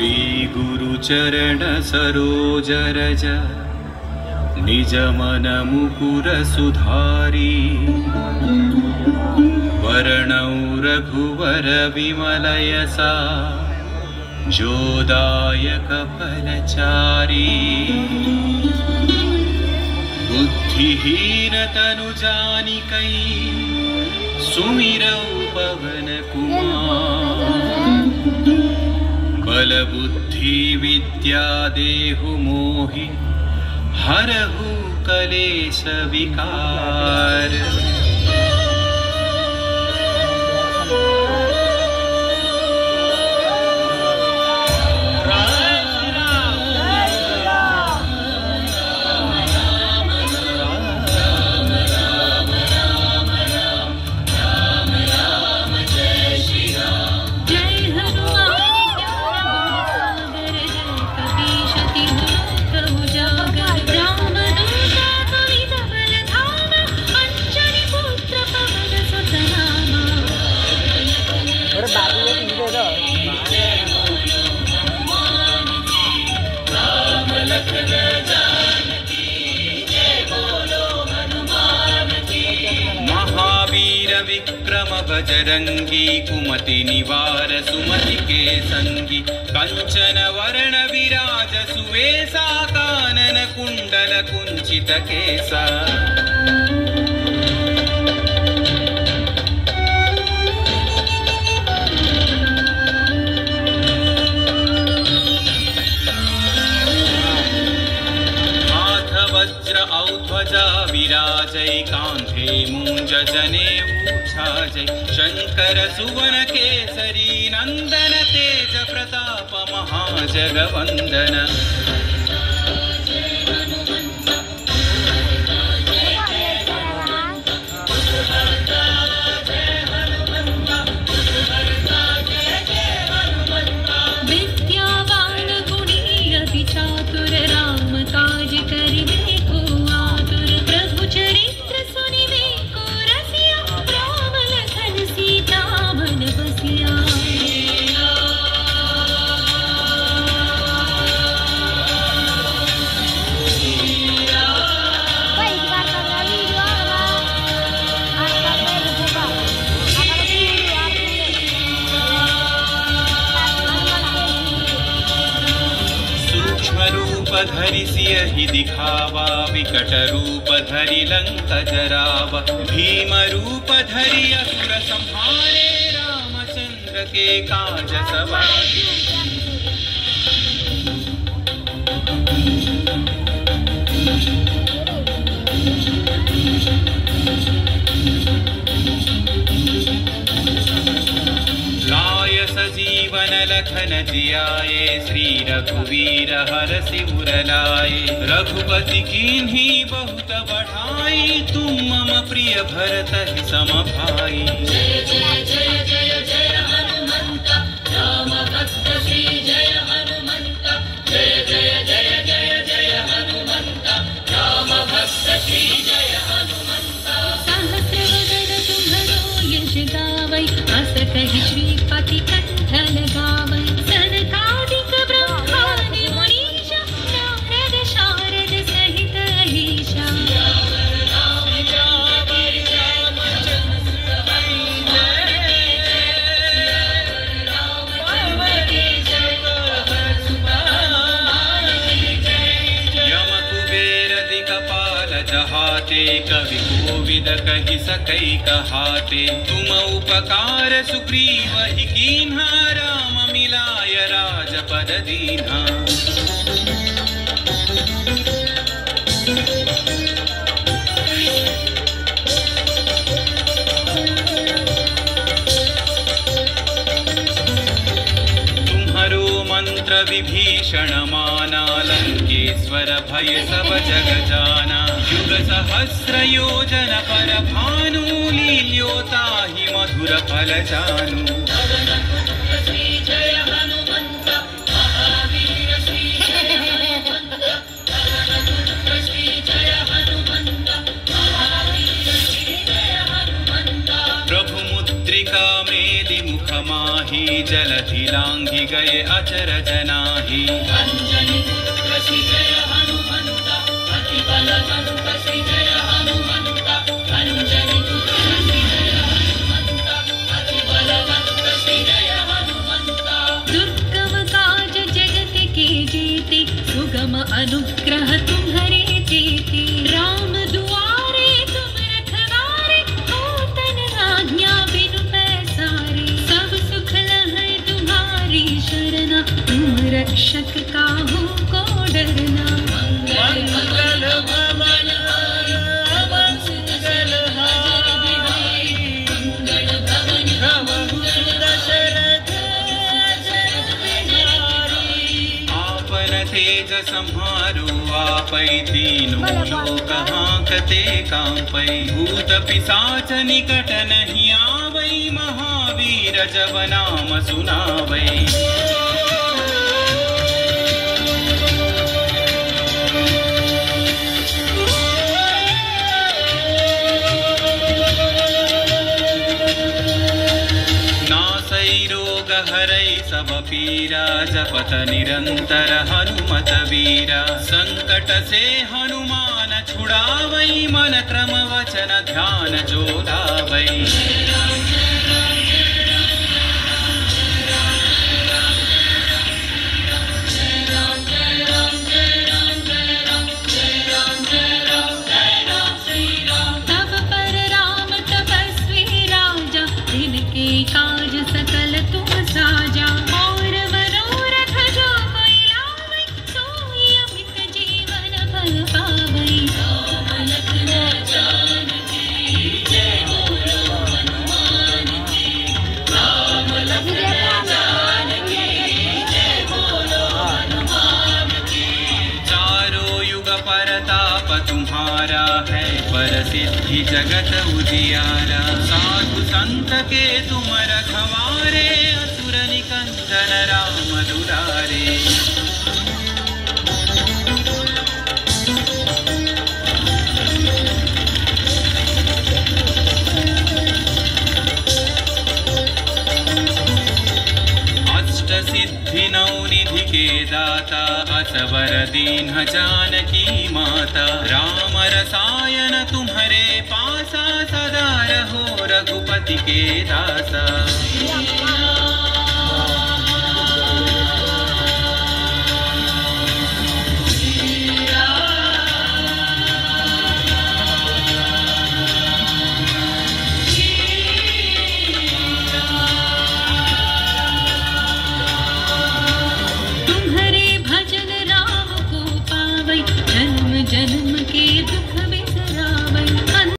श्री गुरु चरण सरोज रज निज मन मुकुर सुधारी वर्णौ रघुवर विमल यसा जोदायक फलचारी बुद्धिहीन तनु जानिकै सुमिरौ पवन कुमार बल बुद्धि विद्या देहु मोहि हरहु कलेश विकार। विक्रम बजरंगी कुमति निवार सुमति के संगी कंचन वरण विराज सुवेसा कानन कुंडल कुंचित केसा। वज्र औध्वजा विराजै कांधे मूंज जनेऊ छाजै शंकर सुवन केसरी नंदन तेज प्रताप महाजगवंदन। विद्यावान गुणी अति चातुर राम काज करिबे धरि सियहि दिखावा विकट रूप धरि लंक जरावा भीम रूप धरि असुर संहारे रामचंद्र के काज सवारे। सजीवन लखन जियाए श्री रघुवीर हरषि उर लाए रघुपति कीन्ही बहुत बढ़ाई तुम मम प्रिय भरत सम भाई। जय जय जय जय जय हनुमंत राम भक्त श्री जय हनुमंत जय जय जय जय जय हनुमंत राम भक्त श्री जय हनुमंत। सहस्र तुम्हरो यश गावै अस कहि श्रीपति कंठ लगावै सनकादिक ब्रह्मादि मुनीश नारद शारद सहित अहीशा। जहाते कवि कोविद कहि सकै कहाते तुम उपकार सुग्रीव ही कीन्हा राम मिलाय राजपद दीन्हा। मंत्र विभीषण माना लंकेश्वर भय सब जग जाना युग सहस्र योजन पर भानु लील्योता ही मधुर फल जानु। श्री जय हनुमंत महावीर श्री जय हनुमंत श्री जय हनुमंत महावीर श्री जय हनुमंत। प्रभु मुद्रिका मेलि मुख माहि माही जलधि लांघि गए अचरज नाही। अंजनी पुत्र श्री जय हनुमंता, अति बलवंत श्री जय हनुमंता। अंजनी पुत्र श्री जय हनुमंता, अति बलवंत श्री जय हनुमंता। दुर्गम काज जगत के जेते, सुगम अनुग्रह तुम्हारे तेते। राम दुआरे तुम रखवारे, होतन आज्ञा बिनु पैसारे। सब सुख लहै तुम्हारी शरणा, तुम रक्षक काहू को डरना। मंगल भवन हारी, मंगल बिहारी। मंगल भवन दशरथ आपन तेज सम्हारो आपै, तीनों लोक हांकते कांपै। भूत पिशाच निकट नहीं आवै, महावीर जब नाम सुनावै। हरै सब पीरा, जपत निरंतर हनुमत वीरा। संकट से हनुमान छुड़ावै, मन क्रम वचन ध्यान जो लावै। तब पर राम तपस्वी राजा, तिनके काज सकल तुम साजा। और मनोरथ जो कोई लावै, सोई अमित जीवन फल पावै। राम लखन जानकी जय बोलो हनुमान की। राम लखन जानकी जय बोलो हनुमान की। चारों युग परताप तुम्हारा है, प्रसिद्धि जगत उजियारा। साधु संत के तुम रखवारे, असुर निकंदन राम दुलारे। अष्ट सिद्धि नौ निधि के दाता, असवर दीन जानकी माता। राम रसायन तुम्हारे पासा, सदा रहो रघुपति के दासा।